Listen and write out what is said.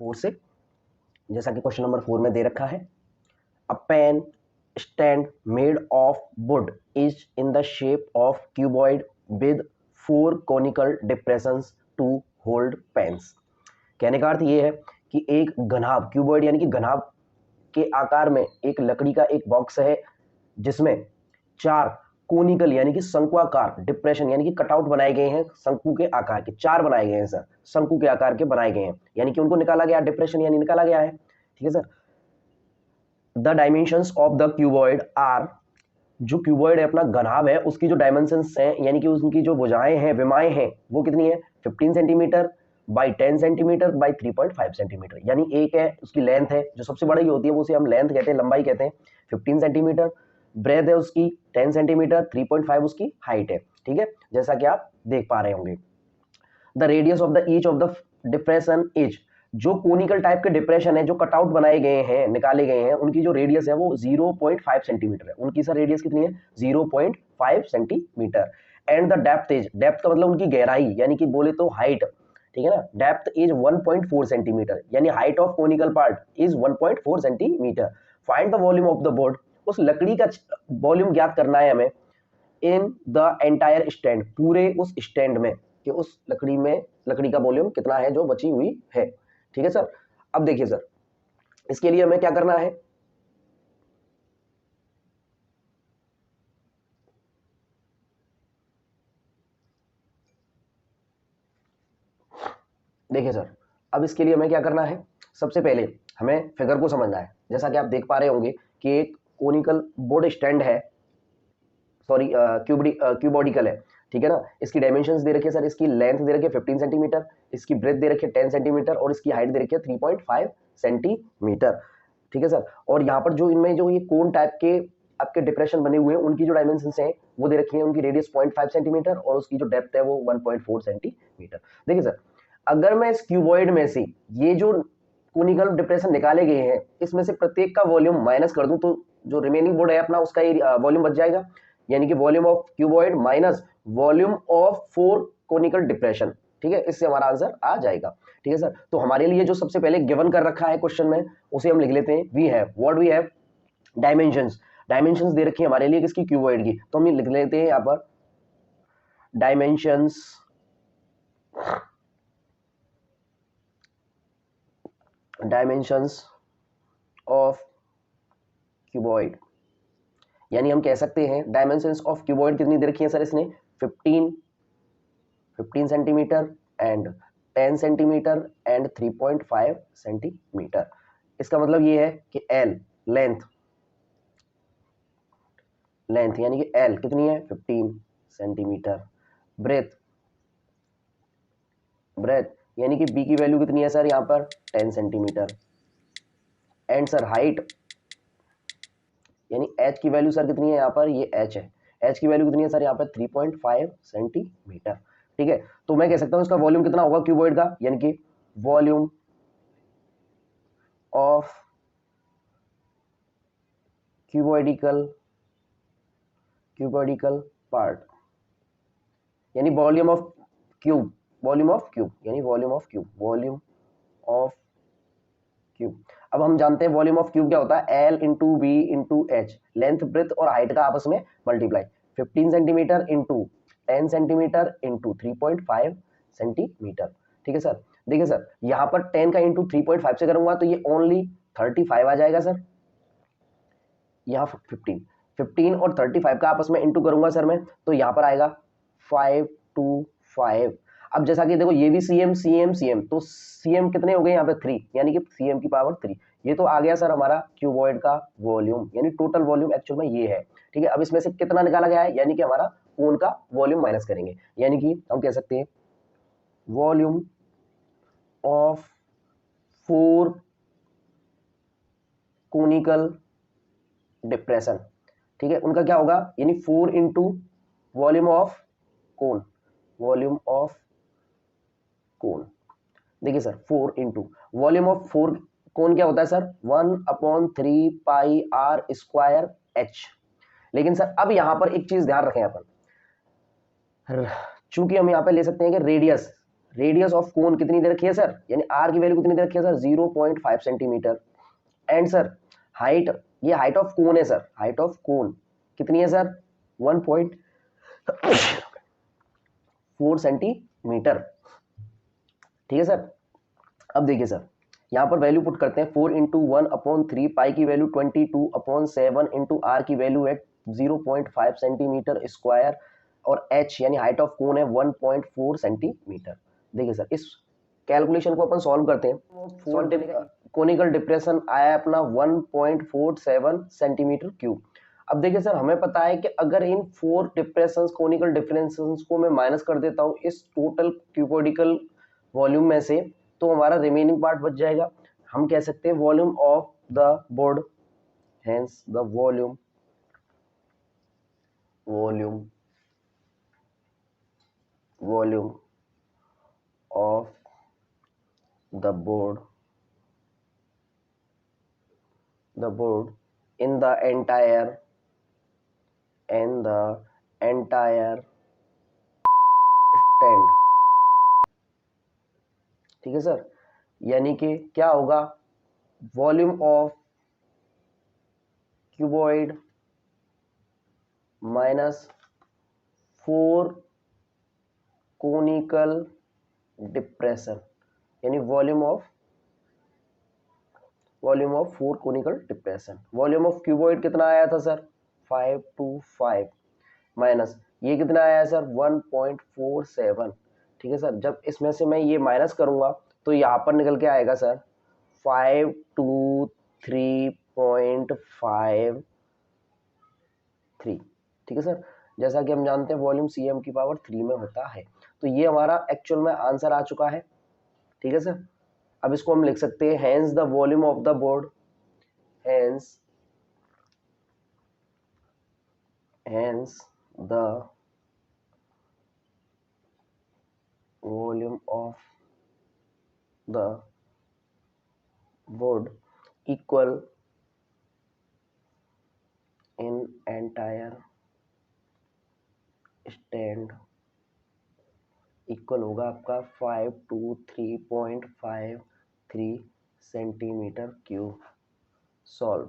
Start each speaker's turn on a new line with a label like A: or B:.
A: 4 से, जैसा कि क्वेश्चन नंबर 4 में दे रखा है, a pen stand made of wood is in the shape of cuboid with 4 conical depressions to hold pens. कहने का अर्थ ये है कि एक घनाभ क्यूबॉइड यानी कि घनाभ के आकार में एक लकड़ी का एक बॉक्स है जिसमें 4 कोनिकल यानी कि शंकुआकार डिप्रेशन यानी कि कटआउट बनाए गए हैं, शंकु के आकार के 4 बनाए गए हैं सर, शंकु के आकार के बनाए गए हैं, यानी कि उनको निकाला गया डिप्रेशन यानी निकाला गया है। ठीक है sir. The dimensions of the cuboid are, जो क्यूबॉइड है अपना घनाभ है उसकी जो डायमेंशंस हैं यानी कि उनकी जो भुजाएं हैं विमाएं हैं वो कितनी है 15 centimetre by 10 centimetre by 3.5 centimetre, यानी एक है उसकी लेंथ है जो सबसे बड़ी होती है वो उसे हम लेंथ कहते हैं, लंबाई कहते हैं 15 सेंटीमीटर, ब्रेथ है उसकी 10 सेंटीमीटर, 3.5 उसकी हाइट है। ठीक है, जैसा कि आप देख पा रहे होंगे। The radius of the each of the depression is, जो कोनिकल टाइप के डिप्रेशन है जो कटआउट बनाए गए हैं निकाले गए हैं उनकी जो रेडियस है वो 0.5 सेंटीमीटर है, उनकी सर रेडियस कितनी है 0.5 centimetre. And the depth is, depth का मतलब उनकी गहराई यानी कि बोले तो हाइट, ठीक है ना, डेप्थ इज 1.4 सेंटीमीटर, यानी height of conical part is 1.4 centimetre. Find the volume of the board, उस लकड़ी का वॉल्यूम ज्ञात करना है हमें इन द एंटायर स्टैंड, पूरे उस स्टैंड में, कि उस लकड़ी में लकड़ी का वॉल्यूम कितना है जो बची हुई है। ठीक है सर। अब देखिए सर, इसके लिए हमें क्या करना है, देखिए सर, अब इसके लिए हमें क्या करना है, सबसे पहले हमें फिगर को समझना है। जैसा कि आप देख पा रहे होंगे कि एक कोनिकल बोर्ड स्टैंड है, सॉरी क्यूबॉडिकल है, ठीक है ना। इसकी डायमेंशंस दे रखी है सर, इसकी लेंथ दे रखी है 15 सेंटीमीटर, इसकी ब्रेथ दे रखी है 10 सेंटीमीटर और इसकी हाइट दे रखी है 3.5 सेंटीमीटर। ठीक है सर। और यहाँ पर जो इनमें जो ये कोन टाइप के आपके डिप्रेशन बने हुए हैं उनकी जो डायमेंशंस हैं वो दे रखी है, उनकी रेडियस 0.5 सेंटीमीटर और उसकी जो डेप्थ है वो 1.4 सेंटीमीटर। देखिए सर, अगर मैं इस क्यूबॉइड में से ये जो कोनिकल डिप्रेशन निकाले गए हैं इसमें से प्रत्येक का वॉल्यूम माइनस कर दूं तो जो रिमेनिंग बोर्ड है अपना उसका वॉल्यूम बच जाएगा, यानी कि volume of cuboid minus volume of 4 conical depression. ठीक है, इससे हमारा आंसर आ जाएगा। ठीक है सर। तो हमारे लिए जो सबसे पहले गिवन कर रखा है क्वेश्चन में उसे हम लिख लेते हैं, we have what we have dimensions, dimensions दे रखी है हमारे लिए किसकी क्यूबॉइड की, तो हम लिख लेते हैं यहाँ पर डायमेंशंस ऑफ क्यूबॉइड, यानी हम कह सकते हैं डायमेंशंस ऑफ क्यूबॉइड कितनी दे रखी है सर, इसने 15 centimetre and 10 centimetre and 3.5 centimetre. इसका मतलब ये है कि एल लेंथ यानी कि एल कितनी है 15 सेंटीमीटर, ब्रेथ यानी कि बी की वैल्यू कितनी है सर यहाँ पर 10 सेंटीमीटर, एंड सर हाइट यानी एच की वैल्यू सर कितनी है यहाँ पर, ये एच है, एच की वैल्यू कितनी है सर यहाँ पर 3.5 सेंटीमीटर। ठीक है, तो मैं कह सकता हूँ इसका वॉल्यूम कितना होगा क्यूबॉइड का, यानी कि वॉल्यूम ऑफ क्यूबॉइडिकल पार्ट, यानी वॉल्यूम ऑफ क्यूब अब हम जानते हैं वॉल्यूम ऑफ क्यूब क्या होता है, L into B into H, length breadth और हाइट का आपस में multiply, 15 centimetre into 10 centimetre into 3.5 centimetre. ठीक है सर। देखिए सर, यहाँ पर 10 का इंटू 3.5 से करूंगा तो ये ओनली 35 आ जाएगा सर, यहाँ 15 और 35 का आपस में इंटू करूंगा सर मैं तो यहाँ पर आएगा 525। अब जैसा कि देखो ये भी सीएम तो सीएम कितने हो गए यहाँ पे 3, यानी कि सीएम की पावर 3, ये तो आ गया सर हमारा क्यूबॉइड का वॉल्यूम, यानी टोटल वॉल्यूम एक्चुअल में ये है। ठीक है, अब इसमें से कितना निकाला गया है, यानी कि हमारा कोन का वॉल्यूम माइनस करेंगे, यानी कि हम कह सकते हैं वॉल्यूम ऑफ 4 कोनिकल डिप्रेशन। ठीक है, उनका क्या होगा, यानी 4 इंटू वॉल्यूम ऑफ कोन, देखिए sir 4 into volume of 4 cone क्या होता है sir 1/3 pi r square h. लेकिन सर अब यहां पर एक चीज ध्यान रखें अपन, चूंकि हम यहां पे ले सकते हैं कि रेडियस रेडियस ऑफ कोन कितनी दे रखी है सर, यानी आर की वैल्यू कितनी दे रखी है sir 0.5 centimetre. And sir height, ये हाइट ऑफ कोन है सर, हाइट ऑफ कोन कितनी है सर 1.4 सेंटीमीटर। ठीक है सर। अब देखिए सर यहाँ पर वैल्यू पुट करते हैं 4 इंटू 1/3, पाई की वैल्यू 22/7 इंटू आर की वैल्यू है 0.5 सेंटीमीटर स्क्वायर और h यानी हाइट ऑफ कोन है 1.4 सेंटीमीटर। देखिए सर इस कैलकुलेशन को अपन सॉल्व करते हैं। कोनिकल डिप्रेशन आया अपना 1.47 सेंटीमीटर क्यूब। अब देखिए सर हमें पता है कि अगर इन 4 डिप्रेशंस कोनिकल डिप्रेशंस को मैं माइनस कर देता हूँ इस टोटल क्यूबोडिकल वॉल्यूम में से, तो हमारा रिमेनिंग पार्ट बच जाएगा। हम कह सकते हैं volume of the board, hence the volume of the board in the entire stand। ठीक है सर, यानी कि क्या होगा, volume of cuboid minus 4 conical depression, यानी volume of 4 conical depression. Volume of cuboid कितना आया था सर 525 माइनस ये कितना आया सर 1.47। ठीक है सर, जब इसमें से मैं ये माइनस करूंगा तो यहाँ पर निकल के आएगा सर 523.53। ठीक है सर, जैसा कि हम जानते हैं वॉल्यूम cm की पावर 3 में होता है। तो ये हमारा एक्चुअल में आंसर आ चुका है। ठीक है सर, अब इसको हम लिख सकते हैं hence the volume of the board, hence the volume of the board equal in entire stand equal होगा आपका 523.53 सेंटीमीटर क्यूब। सॉल्व।